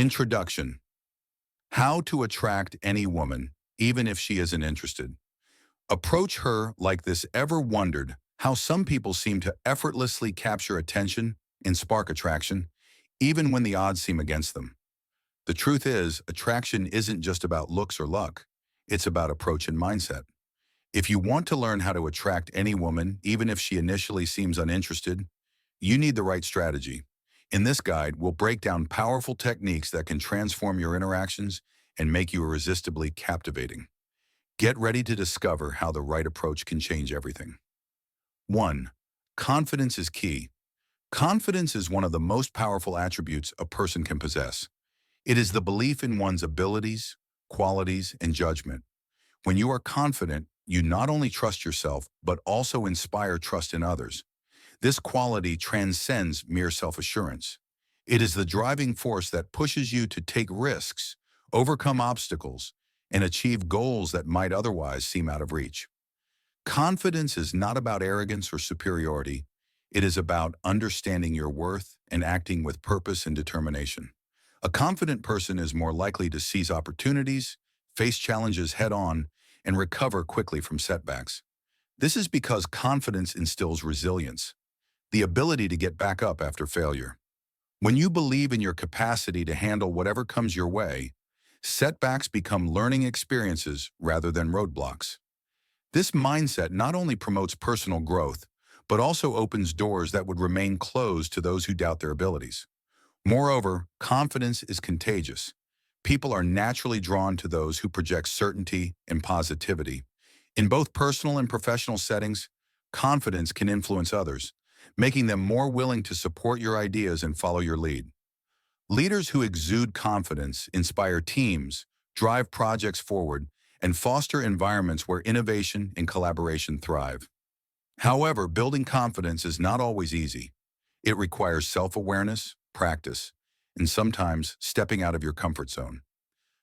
Introduction. How to attract any woman, even if she isn't interested. Approach her like this. Ever wondered how some people seem to effortlessly capture attention and spark attraction, even when the odds seem against them? The truth is, attraction isn't just about looks or luck. It's about approach and mindset. If you want to learn how to attract any woman, even if she initially seems uninterested, you need the right strategy. In this guide, we'll break down powerful techniques that can transform your interactions and make you irresistibly captivating. Get ready to discover how the right approach can change everything. 1. Confidence is key. Confidence is one of the most powerful attributes a person can possess. It is the belief in one's abilities, qualities, and judgment. When you are confident, you not only trust yourself, but also inspire trust in others. This quality transcends mere self-assurance. It is the driving force that pushes you to take risks, overcome obstacles, and achieve goals that might otherwise seem out of reach. Confidence is not about arrogance or superiority. It is about understanding your worth and acting with purpose and determination. A confident person is more likely to seize opportunities, face challenges head-on, and recover quickly from setbacks. This is because confidence instills resilience, the ability to get back up after failure. When you believe in your capacity to handle whatever comes your way, setbacks become learning experiences rather than roadblocks. This mindset not only promotes personal growth, but also opens doors that would remain closed to those who doubt their abilities. Moreover, confidence is contagious. People are naturally drawn to those who project certainty and positivity. In both personal and professional settings, confidence can influence others, making them more willing to support your ideas and follow your lead. Leaders who exude confidence inspire teams, drive projects forward, and foster environments where innovation and collaboration thrive. However, building confidence is not always easy. It requires self-awareness, practice, and sometimes stepping out of your comfort zone.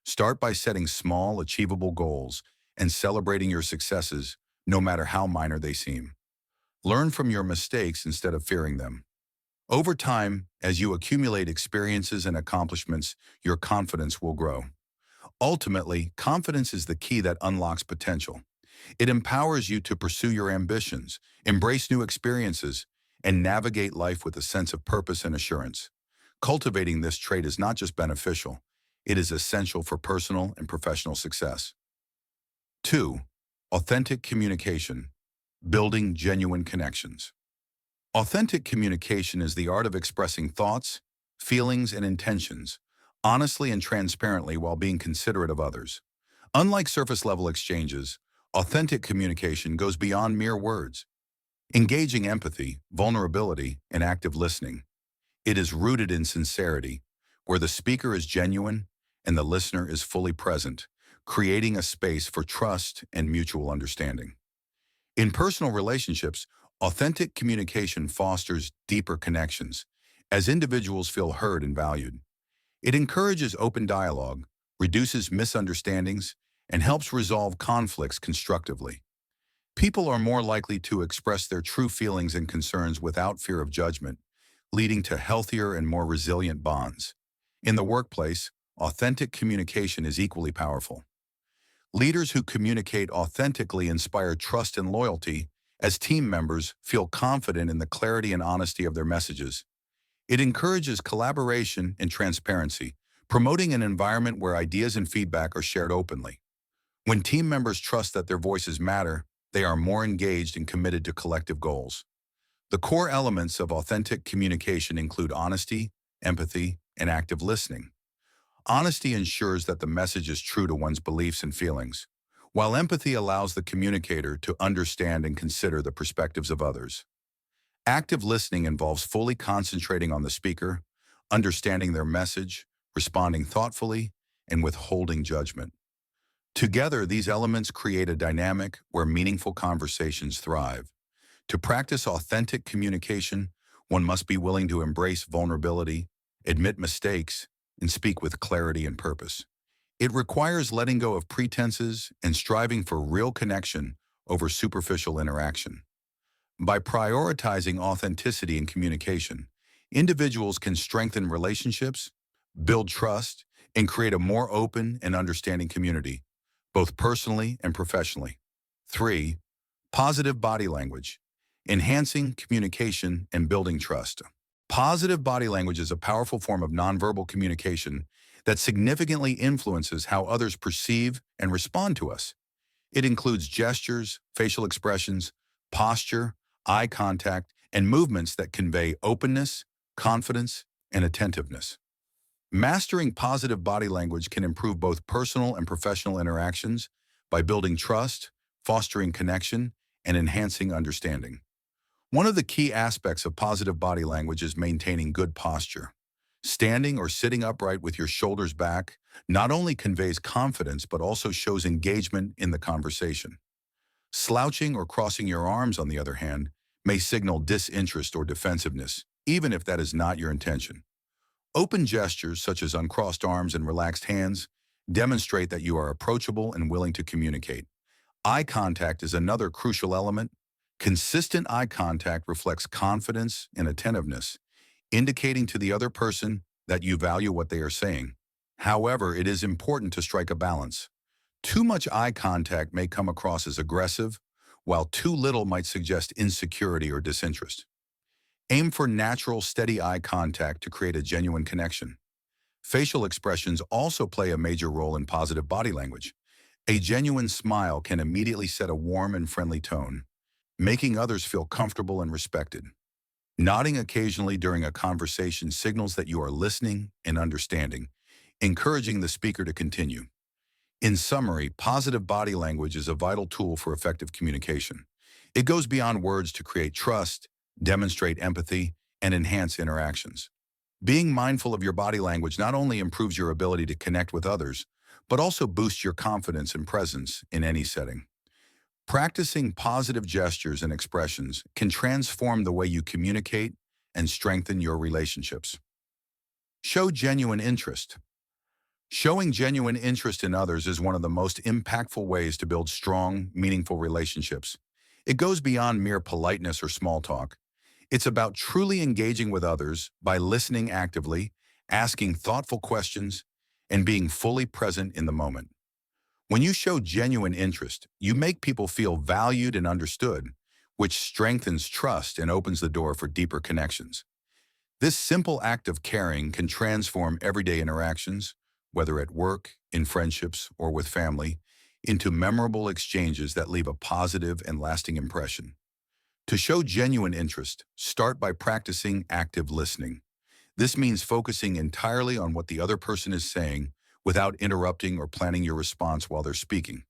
Start by setting small, achievable goals and celebrating your successes, no matter how minor they seem. Learn from your mistakes instead of fearing them. Over time, as you accumulate experiences and accomplishments, your confidence will grow. Ultimately, confidence is the key that unlocks potential. It empowers you to pursue your ambitions, embrace new experiences, and navigate life with a sense of purpose and assurance. Cultivating this trait is not just beneficial, it is essential for personal and professional success. 2. Authentic communication. Building genuine connections. Authentic communication is the art of expressing thoughts, feelings, and intentions, honestly and transparently while being considerate of others. Unlike surface-level exchanges, authentic communication goes beyond mere words, engaging empathy, vulnerability, and active listening. It is rooted in sincerity, where the speaker is genuine and the listener is fully present, creating a space for trust and mutual understanding. In personal relationships, authentic communication fosters deeper connections, as individuals feel heard and valued. It encourages open dialogue, reduces misunderstandings, and helps resolve conflicts constructively. People are more likely to express their true feelings and concerns without fear of judgment, leading to healthier and more resilient bonds. In the workplace, authentic communication is equally powerful. Leaders who communicate authentically inspire trust and loyalty, as team members feel confident in the clarity and honesty of their messages. It encourages collaboration and transparency, promoting an environment where ideas and feedback are shared openly. When team members trust that their voices matter, they are more engaged and committed to collective goals. The core elements of authentic communication include honesty, empathy, and active listening. Honesty ensures that the message is true to one's beliefs and feelings, while empathy allows the communicator to understand and consider the perspectives of others. Active listening involves fully concentrating on the speaker, understanding their message, responding thoughtfully, and withholding judgment. Together, these elements create a dynamic where meaningful conversations thrive. To practice authentic communication, one must be willing to embrace vulnerability, admit mistakes, and speak with clarity and purpose. It requires letting go of pretenses and striving for real connection over superficial interaction. By prioritizing authenticity in communication, individuals can strengthen relationships, build trust, and create a more open and understanding community, both personally and professionally. 3. Positive body language, enhancing communication and building trust. Positive body language is a powerful form of nonverbal communication that significantly influences how others perceive and respond to us. It includes gestures, facial expressions, posture, eye contact, and movements that convey openness, confidence, and attentiveness. Mastering positive body language can improve both personal and professional interactions by building trust, fostering connection, and enhancing understanding. One of the key aspects of positive body language is maintaining good posture. Standing or sitting upright with your shoulders back not only conveys confidence but also shows engagement in the conversation. Slouching or crossing your arms, on the other hand, may signal disinterest or defensiveness, even if that is not your intention. Open gestures, such as uncrossed arms and relaxed hands, demonstrate that you are approachable and willing to communicate. Eye contact is another crucial element. Consistent eye contact reflects confidence and attentiveness, indicating to the other person that you value what they are saying. However, it is important to strike a balance. Too much eye contact may come across as aggressive, while too little might suggest insecurity or disinterest. Aim for natural, steady eye contact to create a genuine connection. Facial expressions also play a major role in positive body language. A genuine smile can immediately set a warm and friendly tone, making others feel comfortable and respected. Nodding occasionally during a conversation signals that you are listening and understanding, encouraging the speaker to continue. In summary, positive body language is a vital tool for effective communication. It goes beyond words to create trust, demonstrate empathy, and enhance interactions. Being mindful of your body language not only improves your ability to connect with others, but also boosts your confidence and presence in any setting. Practicing positive gestures and expressions can transform the way you communicate and strengthen your relationships. Show genuine interest. Showing genuine interest in others is one of the most impactful ways to build strong, meaningful relationships. It goes beyond mere politeness or small talk. It's about truly engaging with others by listening actively, asking thoughtful questions, and being fully present in the moment. When you show genuine interest, you make people feel valued and understood, which strengthens trust and opens the door for deeper connections. This simple act of caring can transform everyday interactions, whether at work, in friendships, or with family, into memorable exchanges that leave a positive and lasting impression. To show genuine interest, start by practicing active listening. This means focusing entirely on what the other person is saying without interrupting or planning your response while they're speaking.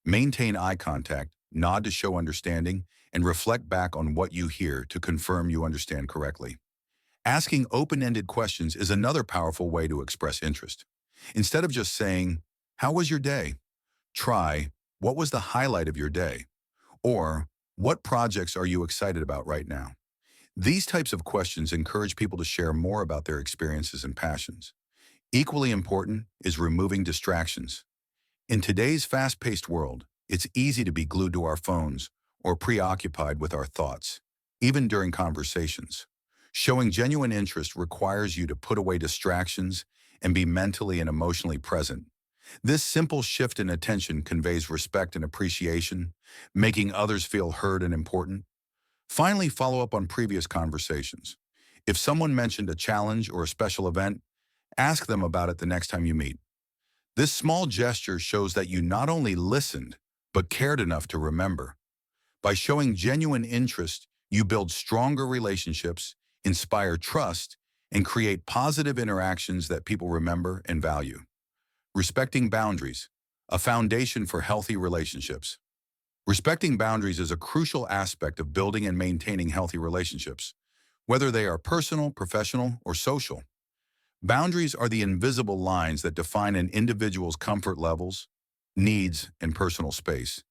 Maintain eye contact, nod to show understanding, and reflect back on what you hear to confirm you understand correctly. Asking open-ended questions is another powerful way to express interest. Instead of just saying, "How was your day?" Try, "What was the highlight of your day?" Or, "What projects are you excited about right now?" These types of questions encourage people to share more about their experiences and passions. Equally important is removing distractions. In today's fast-paced world, it's easy to be glued to our phones or preoccupied with our thoughts, even during conversations. Showing genuine interest requires you to put away distractions and be mentally and emotionally present. This simple shift in attention conveys respect and appreciation, making others feel heard and important. Finally, follow up on previous conversations. If someone mentioned a challenge or a special event, ask them about it the next time you meet. This small gesture shows that you not only listened, but cared enough to remember. By showing genuine interest, you build stronger relationships, inspire trust, and create positive interactions that people remember and value. Respecting boundaries, a foundation for healthy relationships. Respecting boundaries is a crucial aspect of building and maintaining healthy relationships, whether they are personal, professional, or social. Boundaries are the invisible lines that define an individual's comfort levels, needs, and personal space.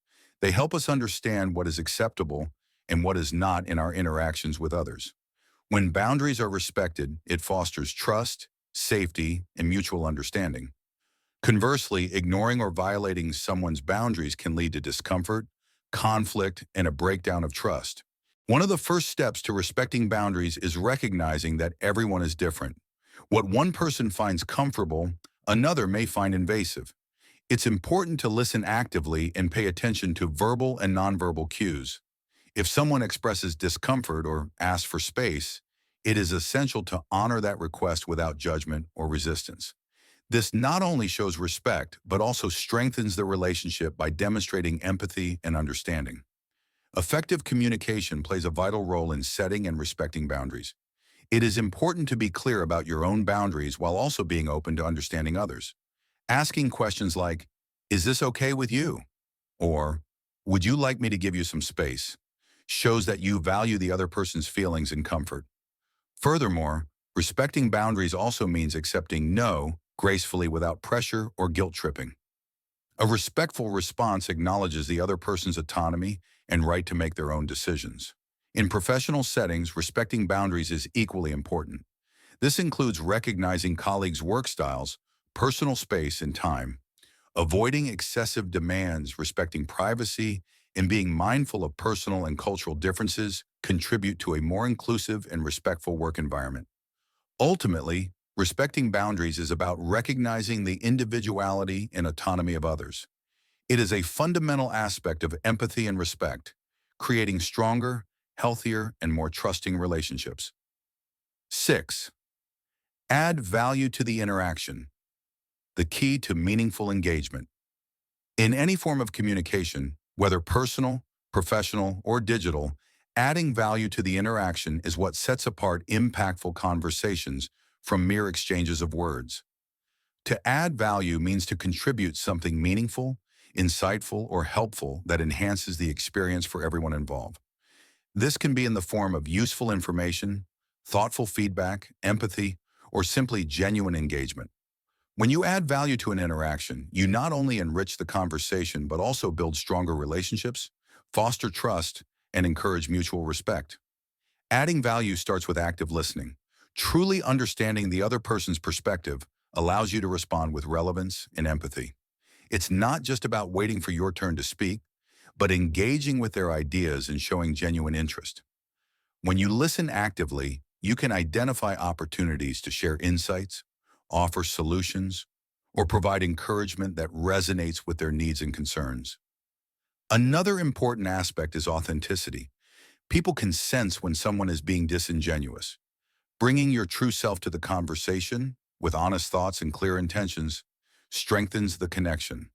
They help us understand what is acceptable and what is not in our interactions with others. When boundaries are respected, it fosters trust, safety, and mutual understanding. Conversely, ignoring or violating someone's boundaries can lead to discomfort, conflict, and a breakdown of trust. One of the first steps to respecting boundaries is recognizing that everyone is different. What one person finds comfortable, another may find invasive. It's important to listen actively and pay attention to verbal and nonverbal cues. If someone expresses discomfort or asks for space, it is essential to honor that request without judgment or resistance. This not only shows respect, but also strengthens the relationship by demonstrating empathy and understanding. Effective communication plays a vital role in setting and respecting boundaries. It is important to be clear about your own boundaries while also being open to understanding others. Asking questions like, "Is this okay with you?" Or, "Would you like me to give you some space?" shows that you value the other person's feelings and comfort. Furthermore, respecting boundaries also means accepting no gracefully without pressure or guilt tripping. A respectful response acknowledges the other person's autonomy and right to make their own decisions. In professional settings, respecting boundaries is equally important. This includes recognizing colleagues' work styles, personal space, and time. Avoiding excessive demands, respecting privacy, and being mindful of personal and cultural differences contribute to a more inclusive and respectful work environment. Ultimately, respecting boundaries is about recognizing the individuality and autonomy of others. It is a fundamental aspect of empathy and respect, creating stronger, healthier, and more trusting relationships. 6. Add value to the interaction, the key to meaningful engagement. In any form of communication, whether personal, professional, or digital, adding value to the interaction is what sets apart impactful conversations from mere exchanges of words. To add value means to contribute something meaningful, insightful, or helpful that enhances the experience for everyone involved. This can be in the form of useful information, thoughtful feedback, empathy, or simply genuine engagement. When you add value to an interaction, you not only enrich the conversation but also build stronger relationships, foster trust, and encourage mutual respect. Adding value starts with active listening. Truly understanding the other person's perspective allows you to respond with relevance and empathy. It's not just about waiting for your turn to speak, but engaging with their ideas and showing genuine interest. When you listen actively, you can identify opportunities to share insights, offer solutions, or provide encouragement that resonates with their needs and concerns. Another important aspect is authenticity. People can sense when someone is being disingenuous. Bringing your true self to the conversation, with honest thoughts and clear intentions, strengthens the connection.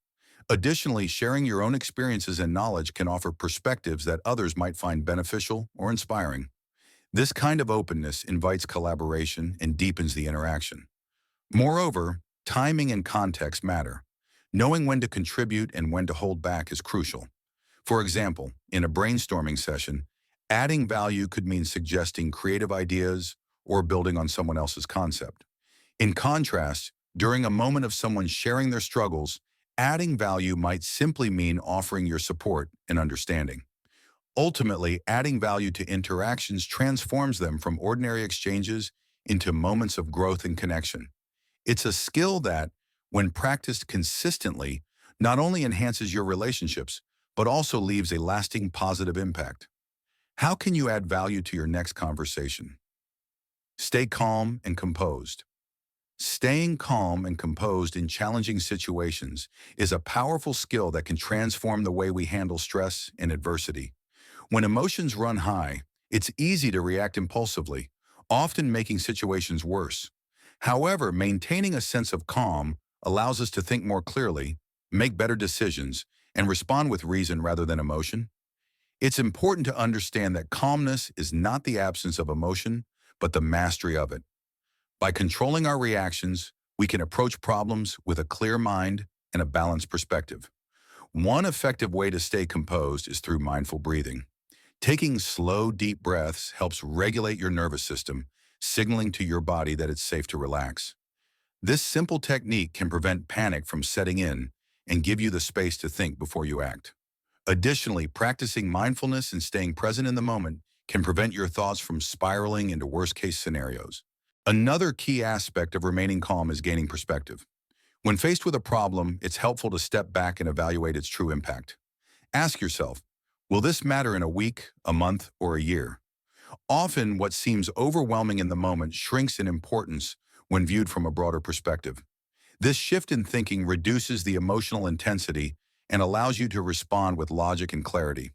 Additionally, sharing your own experiences and knowledge can offer perspectives that others might find beneficial or inspiring. This kind of openness invites collaboration and deepens the interaction. Moreover, timing and context matter. Knowing when to contribute and when to hold back is crucial. For example, in a brainstorming session, adding value could mean suggesting creative ideas or building on someone else's concept. In contrast, during a moment of someone sharing their struggles, adding value might simply mean offering your support and understanding. Ultimately, adding value to interactions transforms them from ordinary exchanges into moments of growth and connection. It's a skill that, when practiced consistently, not only enhances your relationships, but also leaves a lasting positive impact. How can you add value to your next conversation? Stay calm and composed. Staying calm and composed in challenging situations is a powerful skill that can transform the way we handle stress and adversity. When emotions run high, it's easy to react impulsively, often making situations worse. However, maintaining a sense of calm allows us to think more clearly, make better decisions, and respond with reason rather than emotion. It's important to understand that calmness is not the absence of emotion, but the mastery of it. By controlling our reactions, we can approach problems with a clear mind and a balanced perspective. One effective way to stay composed is through mindful breathing. Taking slow, deep breaths helps regulate your nervous system, signaling to your body that it's safe to relax. This simple technique can prevent panic from setting in and give you the space to think before you act. Additionally, practicing mindfulness and staying present in the moment can prevent your thoughts from spiraling into worst-case scenarios. Another key aspect of remaining calm is gaining perspective. When faced with a problem, it's helpful to step back and evaluate its true impact. Ask yourself, will this matter in a week, a month, or a year? Often, what seems overwhelming in the moment shrinks in importance when viewed from a broader perspective. This shift in thinking reduces the emotional intensity and allows you to respond with logic and clarity.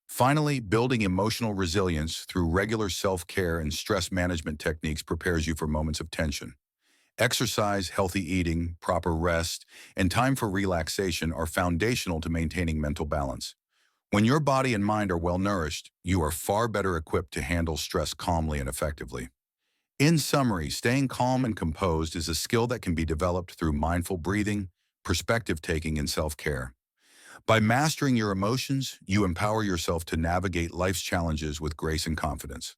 Finally, building emotional resilience through regular self-care and stress management techniques prepares you for moments of tension. Exercise, healthy eating, proper rest, and time for relaxation are foundational to maintaining mental balance. When your body and mind are well nourished, you are far better equipped to handle stress calmly and effectively. In summary, staying calm and composed is a skill that can be developed through mindful breathing, perspective taking, and self-care. By mastering your emotions, you empower yourself to navigate life's challenges with grace and confidence.